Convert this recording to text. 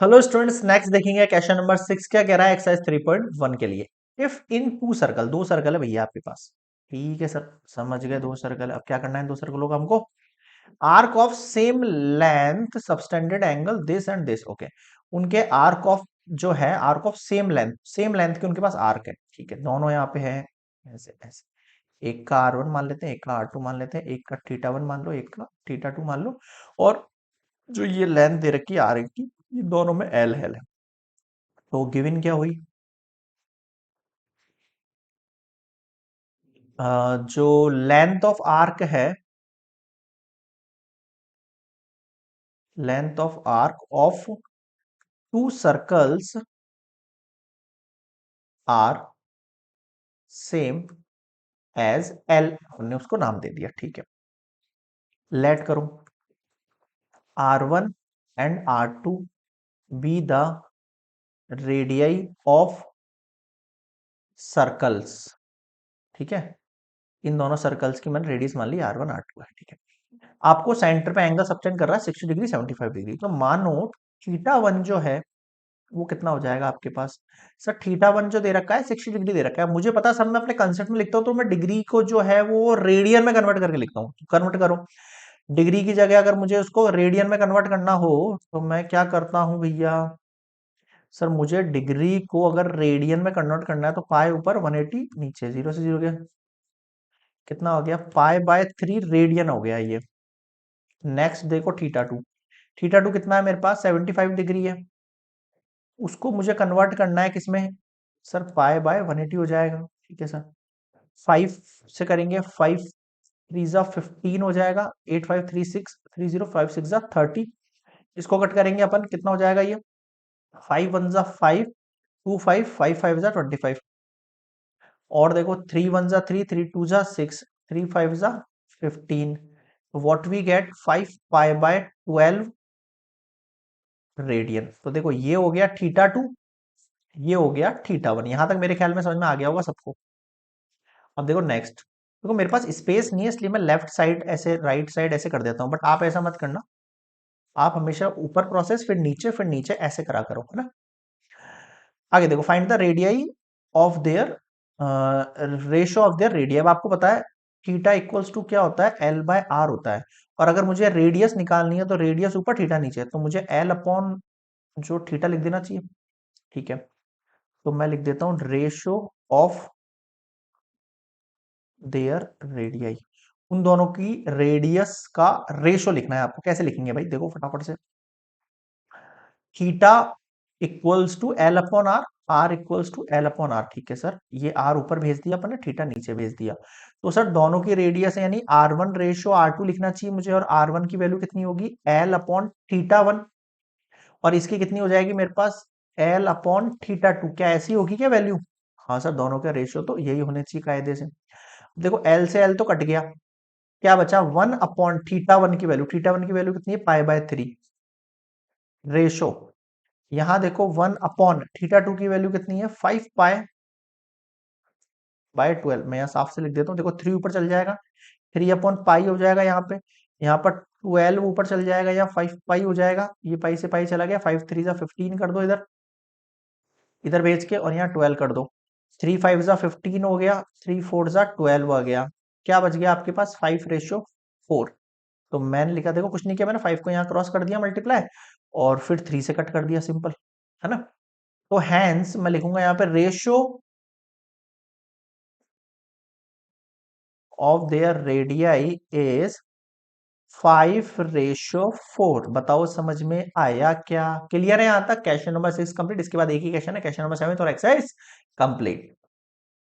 Hello students, next देखेंगे question number 6। क्या कह रहा है एक्सरसाइज 3.1 के लिए। इफ इन टू सर्कल, दो सर्कल है भैया आपके पास। ठीक है सर, समझ गए। दो सर्कल, अब क्या करना है दो सर्कलों का हमको। Arc of same length subtended angle this and this. Okay, उनके आर्क ऑफ जो है, आर्क ऑफ सेम लेंथ के उनके पास आर्क है। ठीक है, दोनों यहाँ पे है ऐसे ऐसे। एक का R1 मान लेते हैं, एक का R2 मान लेते हैं, एक का θ1 मान लो, एक का θ2 मान लो। और जो ये लेंथ दे रखी है आर की, ये दोनों में एल है। तो गिवन क्या हुई, जो लेंथ ऑफ आर्क है, length of arc of two circles are same as L, हमने उसको नाम दे दिया। ठीक है, लेट करो R1 and R2 be the radii of circles. ठीक है, इन दोनों सर्कल्स की मैंने रेडियस मान ली R1 R2 है। ठीक है, आपको सेंटर पे एंगल सबटेंड कर रहा है 60 डिग्री 75 डिग्री। तो मानो θ1 जो है वो कितना हो जाएगा आपके पास। सर θ1 जो दे रखा है 60 डिग्री दे रखा है, मुझे पता है सब मैं अपने कंसेप्ट में लिखता हूँ, तो मैं डिग्री को जो है वो रेडियन में कन्वर्ट करके लिखता हूँ। कन्वर्ट करो, डिग्री की जगह अगर मुझे उसको रेडियन में कन्वर्ट करना हो तो मैं क्या करता हूँ भैया। सर मुझे डिग्री को अगर रेडियन में कन्वर्ट करना है तो पाई ऊपर 180, नीचे 0 से 0 गया, कितना हो गया पाई/3 रेडियन हो गया ये। नेक्स्ट देखो θ2, θ2 कितना है मेरे पास 75 डिग्री है। उसको मुझे कन्वर्ट करना है किसमें, सर पाई/180 हो जाएगा। ठीक है सर, 5 से करेंगे, 5 3 जा 15 हो जाएगा, 8 5 3 6 3 0 5 6 जा 30। इसको कट करेंगे अपन, कितना हो जाएगा ये, 5 1 जा 5 2 5 5 5 जा 25। और देखो 3 1 जा 3 3 2 जा 6 3 5 जा 15। What we get 5 pi radian. तो देखो ये हो गया θ2, ये हो गया θ1। यहां तक मेरे ख्याल में समझ में आ गया होगा सबको। अब देखो नेक्स्ट, देखो मेरे पास स्पेस नहीं है इसलिए मैं लेफ्ट साइड ऐसे, राइट साइड ऐसे कर देता हूं, बट आप ऐसा मत करना। आप हमेशा ऊपर प्रोसेस फिर नीचे ऐसे करा करो, है ना। आगे देखो, find the radii of their, ratio of their radius. अब आपको पता है थीटा इक्वल्स टू क्या होता है, L/R होता है। और अगर मुझे रेडियस निकालनी है तो रेडियस ऊपर थीटा नीचे, तो मुझे L अपॉन जो थीटा लिख देना चाहिए। ठीक है, तो मैं लिख देता हूं रेशियो ऑफ देयर रेडियाई। उन दोनों की रेडियस का रेशो लिखना है आपको। कैसे लिखेंगे भाई, देखो फटाफट से। Theta equals to L upon R, R equals to L upon R. ठीक है सर, ये आर ऊपर भेज दिया अपन ने, थीटा नीचे भेज दिया। तो सर दोनों की रेडियस है, यानी R1 रेशो R2 लिखना चाहिए मुझे। और R1 की वैल्यू कितनी होगी, एल अपॉन θ1। और इसकी कितनी हो जाएगी मेरे पास, एल अपॉन θ2। क्या ऐसी होगी क्या वैल्यू। हाँ सर, दोनों का रेशियो तो यही होने चाहिए कायदे से। देखो एल से एल तो कट गया, क्या बचा 1 अपॉन θ1 की वैल्यू। θ1 की वैल्यू कितनी है, पाई/3 रेशो। यहां देखो 1 अपॉन θ2 की वैल्यू कितनी है, 5 पाई/12। मैं यहाँ साफ से लिख देता हूँ, देखो 3 ऊपर चल जाएगा, 3 अपॉन पाई हो जाएगा यहाँ पे। यहाँ पर 12 ऊपर चल जाएगा, या 5 पाई हो जाएगा। ये पाई से पाई चला गया, 5 3 जा 15 कर दो इधर, इधर भेज के, और यहाँ 12 कर दो। 3 5 जा 15 हो गया, 3 4 जा 12 आ गया। क्या बच गया आपके पास, 5/4। तो मैंने लिखा, देखो कुछ नहीं किया मैंने, 5 को यहाँ क्रॉस कर दिया मल्टीप्लाई, और फिर 3 से कट कर दिया, सिंपल है ना। तो हैंस मैं लिखूंगा यहाँ पे ratio of their radii is 5/4। बताओ समझ में आया क्या, क्लियर है यहाँ तक। Question number 6 complete. इसके बाद एक ही क्वेश्चन है, क्वेश्चन नंबर 7 और एक्सरसाइज कंप्लीट।